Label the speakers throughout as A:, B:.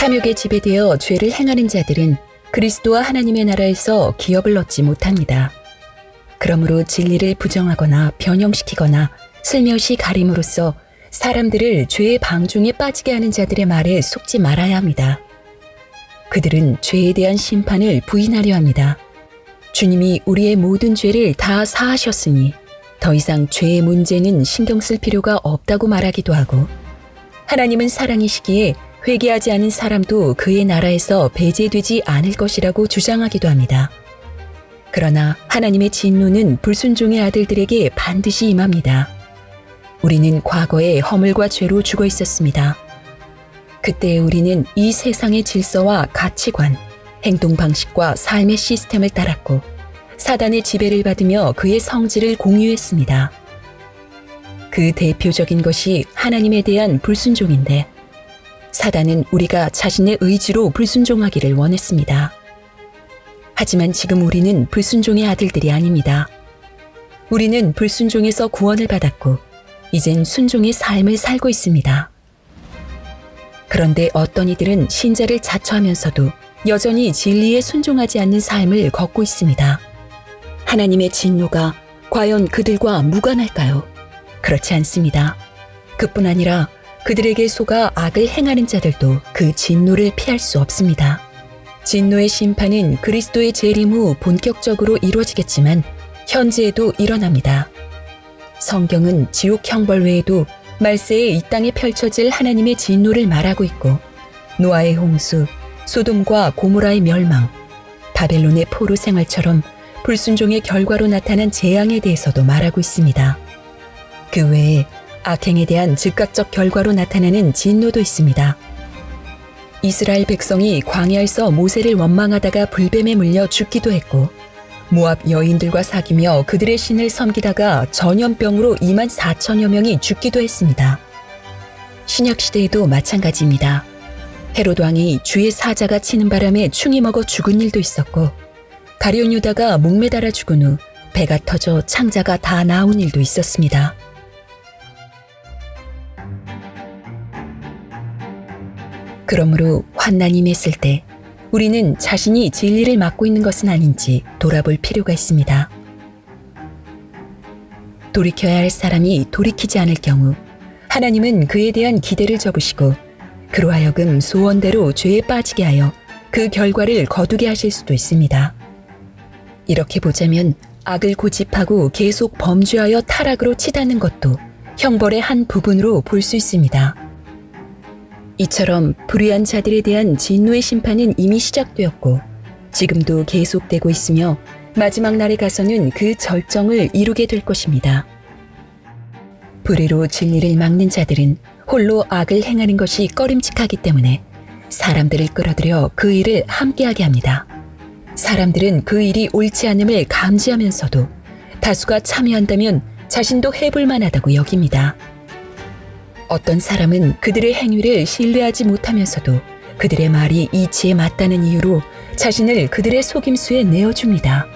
A: 탐욕에 지배되어 죄를 행하는 자들은 그리스도와 하나님의 나라에서 기업을 얻지 못합니다. 그러므로 진리를 부정하거나 변형시키거나 슬며시 가림으로써 사람들을 죄의 방종에 빠지게 하는 자들의 말에 속지 말아야 합니다. 그들은 죄에 대한 심판을 부인하려 합니다. 주님이 우리의 모든 죄를 다 사하셨으니 더 이상 죄의 문제는 신경 쓸 필요가 없다고 말하기도 하고, 하나님은 사랑이시기에 회개하지 않은 사람도 그의 나라에서 배제되지 않을 것이라고 주장하기도 합니다. 그러나 하나님의 진노는 불순종의 아들들에게 반드시 임합니다. 우리는 과거에 허물과 죄로 죽어 있었습니다. 그때 우리는 이 세상의 질서와 가치관, 행동 방식과 삶의 시스템을 따랐고 사단의 지배를 받으며 그의 성질을 공유했습니다. 그 대표적인 것이 하나님에 대한 불순종인데, 사단은 우리가 자신의 의지로 불순종하기를 원했습니다. 하지만 지금 우리는 불순종의 아들들이 아닙니다. 우리는 불순종에서 구원을 받았고 이젠 순종의 삶을 살고 있습니다. 그런데 어떤 이들은 신자를 자처하면서도 여전히 진리에 순종하지 않는 삶을 걷고 있습니다. 하나님의 진노가 과연 그들과 무관할까요? 그렇지 않습니다. 그뿐 아니라 그들에게 속아 악을 행하는 자들도 그 진노를 피할 수 없습니다. 진노의 심판은 그리스도의 재림 후 본격적으로 이루어지겠지만 현재에도 일어납니다. 성경은 지옥 형벌 외에도 말세에 이 땅에 펼쳐질 하나님의 진노를 말하고 있고, 노아의 홍수, 소돔과 고모라의 멸망, 바벨론의 포로 생활처럼 불순종의 결과로 나타난 재앙에 대해서도 말하고 있습니다. 그 외에 악행에 대한 즉각적 결과로 나타나는 진노도 있습니다. 이스라엘 백성이 광야에서 모세를 원망하다가 불뱀에 물려 죽기도 했고, 모압 여인들과 사귀며 그들의 신을 섬기다가 전염병으로 24,000여 명이 죽기도 했습니다. 신약시대에도 마찬가지입니다. 헤롯 왕이 주의 사자가 치는 바람에 충이 먹어 죽은 일도 있었고, 가룟 유다가 목매달아 죽은 후 배가 터져 창자가 다 나온 일도 있었습니다. 그러므로 환난이 임했을 때 우리는 자신이 진리를 맡고 있는 것은 아닌지 돌아볼 필요가 있습니다. 돌이켜야 할 사람이 돌이키지 않을 경우 하나님은 그에 대한 기대를 접으시고 그로 하여금 소원대로 죄에 빠지게 하여 그 결과를 거두게 하실 수도 있습니다. 이렇게 보자면 악을 고집하고 계속 범죄하여 타락으로 치닫는 것도 형벌의 한 부분으로 볼 수 있습니다. 이처럼 불의한 자들에 대한 진노의 심판은 이미 시작되었고 지금도 계속되고 있으며 마지막 날에 가서는 그 절정을 이루게 될 것입니다. 불의로 진리를 막는 자들은 홀로 악을 행하는 것이 꺼림칙하기 때문에 사람들을 끌어들여 그 일을 함께하게 합니다. 사람들은 그 일이 옳지 않음을 감지하면서도 다수가 참여한다면 자신도 해볼 만하다고 여깁니다. 어떤 사람은 그들의 행위를 신뢰하지 못하면서도 그들의 말이 이치에 맞다는 이유로 자신을 그들의 속임수에 내어줍니다.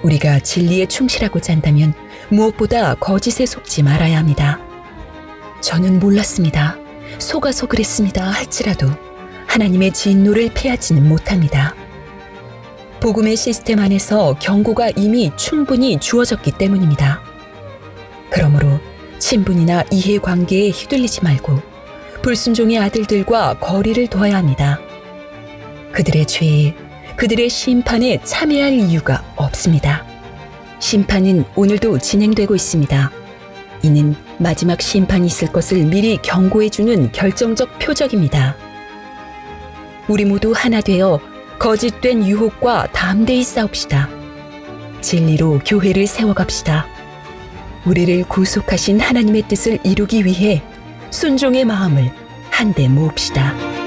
A: 우리가 진리에 충실하고자 한다면 무엇보다 거짓에 속지 말아야 합니다. 저는 몰랐습니다. 속아서 그랬습니다 할지라도 하나님의 진노를 피하지는 못합니다. 복음의 시스템 안에서 경고가 이미 충분히 주어졌기 때문입니다. 그러므로 친분이나 이해관계에 휘둘리지 말고 불순종의 아들들과 거리를 둬야 합니다. 그들의 죄에, 그들의 심판에 참여할 이유가 없습니다. 심판은 오늘도 진행되고 있습니다. 이는 마지막 심판이 있을 것을 미리 경고해주는 결정적 표적입니다. 우리 모두 하나 되어 거짓된 유혹과 담대히 싸웁시다. 진리로 교회를 세워갑시다. 우리를 구속하신 하나님의 뜻을 이루기 위해 순종의 마음을 한데 모읍시다.